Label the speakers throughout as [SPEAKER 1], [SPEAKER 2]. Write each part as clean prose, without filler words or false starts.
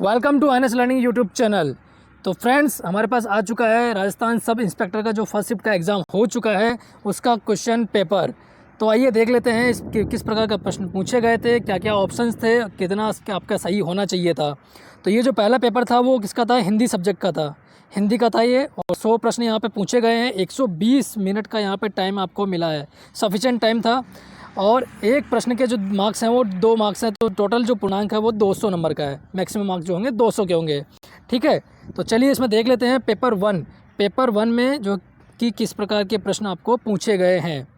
[SPEAKER 1] Welcome to NS learning YouTube channel. तो friends, हमारे पास आ चुका है राजस्थान सब इंस्पेक्टर का जो फर्स्ट शिफ्ट का एग्ज़ाम हो चुका है उसका क्वेश्चन पेपर। तो आइए देख लेते हैं किस प्रकार का प्रश्न पूछे गए थे, क्या क्या ऑप्शंस थे, कितना आपका सही होना चाहिए था। तो ये जो पहला पेपर था वो किसका था? हिंदी सब्जेक्ट का था, हिंदी का था ये। और 100 प्रश्न यहाँ पे पूछे गए हैं। 120 मिनट का यहाँ पे टाइम आपको मिला है, सफिशेंट टाइम था। और एक प्रश्न के जो मार्क्स हैं वो 2 मार्क्स हैं, तो टोटल जो पूर्णांक है वो 200 नंबर का है। मैक्सिमम मार्क्स जो होंगे 200 के होंगे। ठीक है, तो चलिए इसमें देख लेते हैं पेपर वन में जो कि किस प्रकार के प्रश्न आपको पूछे गए हैं।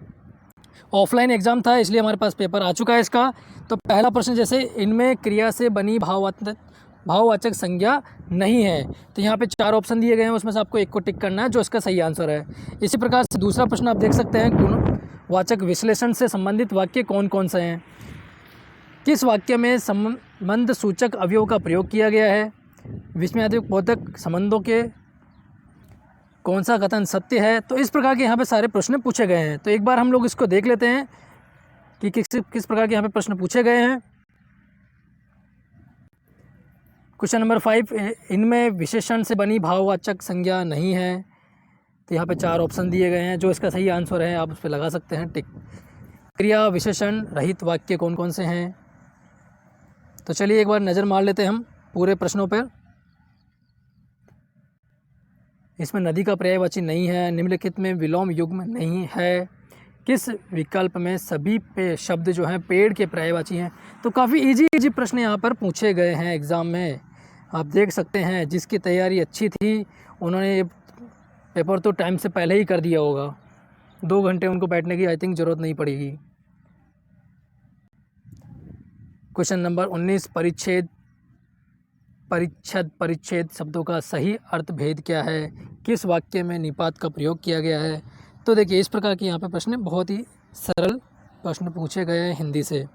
[SPEAKER 1] ऑफलाइन एग्ज़ाम था इसलिए हमारे पास पेपर आ चुका है इसका। तो पहला प्रश्न, जैसे इनमें क्रिया से बनी भाववाचक संज्ञा नहीं है, तो यहाँ पे 4 ऑप्शन दिए गए हैं, उसमें से आपको एक को टिक करना है जो इसका सही आंसर है। इसी प्रकार से दूसरा प्रश्न आप देख सकते हैं, गुणवाचक विश्लेषण से संबंधित वाक्य कौन कौन से हैं। किस वाक्य में संबंध सूचक अवयव का प्रयोग किया गया है। विस्मयात्मक बोधक संबंधों के कौन सा कथन सत्य है। तो इस प्रकार के यहाँ पे सारे प्रश्न पूछे गए हैं। तो एक बार हम लोग इसको देख लेते हैं कि किस प्रकार के यहाँ पे प्रश्न पूछे गए हैं। क्वेश्चन नंबर 5, इनमें विशेषण से बनी भाववाचक संज्ञा नहीं है। तो यहाँ पे 4 ऑप्शन दिए गए हैं, जो इसका सही आंसर है आप उस पर लगा सकते हैं टिक। क्रिया विशेषण रहित वाक्य कौन कौन से हैं। तो चलिए एक बार नज़र मार लेते हैं हम पूरे प्रश्नों पर। इसमें नदी का पर्यायवाची नहीं है। निम्नलिखित में विलोम युग्म नहीं है। किस विकल्प में सभी पे शब्द जो हैं पेड़ के पर्यायवाची हैं। तो काफ़ी इजी प्रश्न यहाँ पर पूछे गए हैं एग्ज़ाम में, आप देख सकते हैं। जिसकी तैयारी अच्छी थी उन्होंने पेपर तो टाइम से पहले ही कर दिया होगा। 2 घंटे उनको बैठने की आई थिंक ज़रूरत नहीं पड़ेगी। क्वेश्चन नंबर 19, परिच्छेद शब्दों का सही अर्थ भेद क्या है। किस वाक्य में निपात का प्रयोग किया गया है। तो देखिए इस प्रकार के यहाँ पे प्रश्न बहुत ही सरल प्रश्न पूछे गए हैं हिंदी से।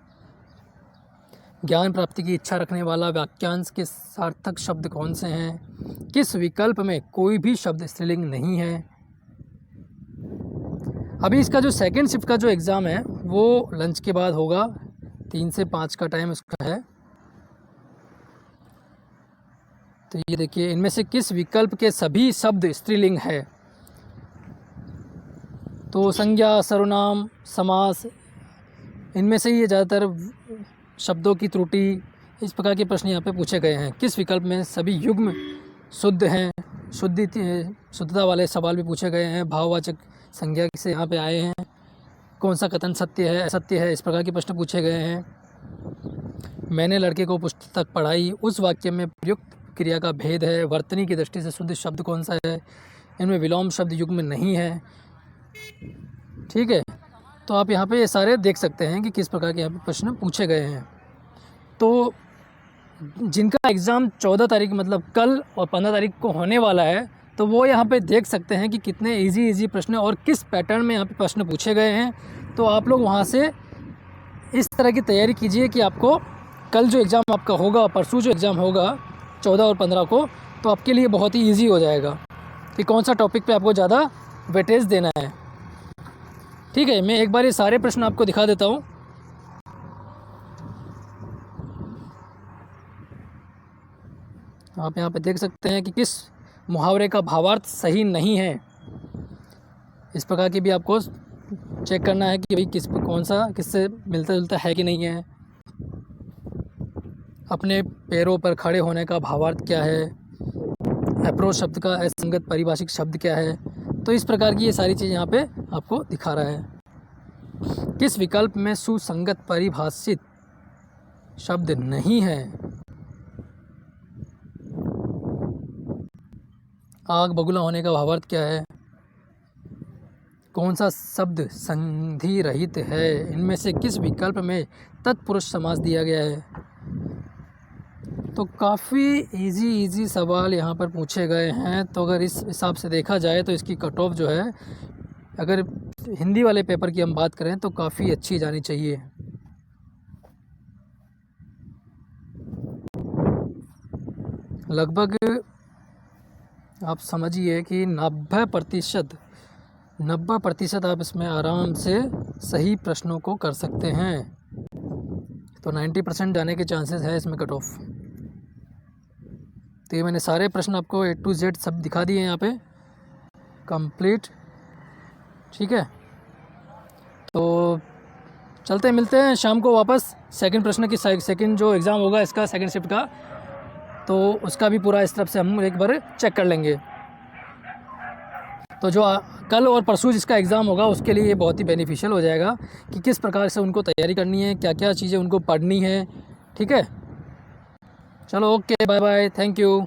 [SPEAKER 1] ज्ञान प्राप्ति की इच्छा रखने वाला वाक्यांश के सार्थक शब्द कौन से हैं। किस विकल्प में कोई भी शब्द स्त्रीलिंग नहीं है। अभी इसका जो सेकंड शिफ्ट का जो एग्ज़ाम है वो लंच के बाद होगा, 3 से 5 का टाइम उसका है। तो ये देखिए, इनमें से किस विकल्प के सभी शब्द स्त्रीलिंग है। तो संज्ञा, सर्वनाम, समास, इनमें से ये ज़्यादातर शब्दों की त्रुटि, इस प्रकार के प्रश्न यहाँ पे पूछे गए हैं। किस विकल्प में सभी युग्म शुद्ध हैं। शुद्धता वाले सवाल भी पूछे गए हैं। भाववाचक संज्ञा से यहाँ पे आए हैं। कौन सा कथन सत्य है, असत्य है, इस प्रकार के प्रश्न पूछे गए हैं। मैंने लड़के को पुस्तक पढ़ाई, उस वाक्य में प्रयुक्त क्रिया का भेद है। वर्तनी की दृष्टि से शुद्ध शब्द कौन सा है। इनमें विलोम शब्द युग्म नहीं है। ठीक है, तो आप यहाँ पे ये सारे देख सकते हैं कि किस प्रकार के यहाँ पे प्रश्न पूछे गए हैं। तो जिनका एग्ज़ाम 14 तारीख मतलब कल और 15 तारीख को होने वाला है, तो वो यहाँ पे देख सकते हैं कि कितने इजी प्रश्न और किस पैटर्न में यहाँ पे प्रश्न पूछे गए हैं। तो आप लोग वहाँ से इस तरह की तैयारी कीजिए कि आपको कल जो एग्ज़ाम आपका होगा, परसों जो एग्ज़ाम होगा 14 और 15 को, तो आपके लिए बहुत ही ईजी हो जाएगा कि कौन सा टॉपिक पे आपको ज़्यादा वेटेज देना है। ठीक है, मैं एक बार ये सारे प्रश्न आपको दिखा देता हूँ। आप यहाँ पे देख सकते हैं कि किस मुहावरे का भावार्थ सही नहीं है। इस प्रकार की भी आपको चेक करना है कि भाई किससे मिलता जुलता है कि नहीं है। अपने पैरों पर खड़े होने का भावार्थ क्या है। अप्रोच शब्द का असंगत परिभाषिक शब्द क्या है। तो इस प्रकार की ये सारी चीज़ यहाँ पे आपको दिखा रहा है। किस विकल्प में सुसंगत परिभाषित शब्द नहीं है। आग बगुला होने का भावार्थ क्या है। कौन सा शब्द संधि रहित है। इनमें से किस विकल्प में तत्पुरुष समास दिया गया है। तो काफ़ी इजी सवाल यहाँ पर पूछे गए हैं। तो अगर इस हिसाब से देखा जाए तो इसकी कट ऑफ जो है, अगर हिंदी वाले पेपर की हम बात करें तो काफ़ी अच्छी जानी चाहिए। लगभग आप समझिए कि 90% आप इसमें आराम से सही प्रश्नों को कर सकते हैं। तो 90% जाने के चांसेस है इसमें कट ऑफ। तो ये मैंने सारे प्रश्न आपको A to Z सब दिखा दिए हैं यहाँ पे कंप्लीट। ठीक है, तो चलते मिलते हैं शाम को वापस। सेकंड प्रश्न की सेकंड जो एग्ज़ाम होगा इसका सेकंड शिफ्ट का, तो उसका भी पूरा इस तरफ से हम एक बार चेक कर लेंगे। तो जो कल और परसों जिसका एग्ज़ाम होगा उसके लिए ये बहुत ही बेनिफिशियल हो जाएगा कि किस प्रकार से उनको तैयारी करनी है, क्या क्या चीज़ें उनको पढ़नी है। ठीक है, चलो okay, bye bye, thank you.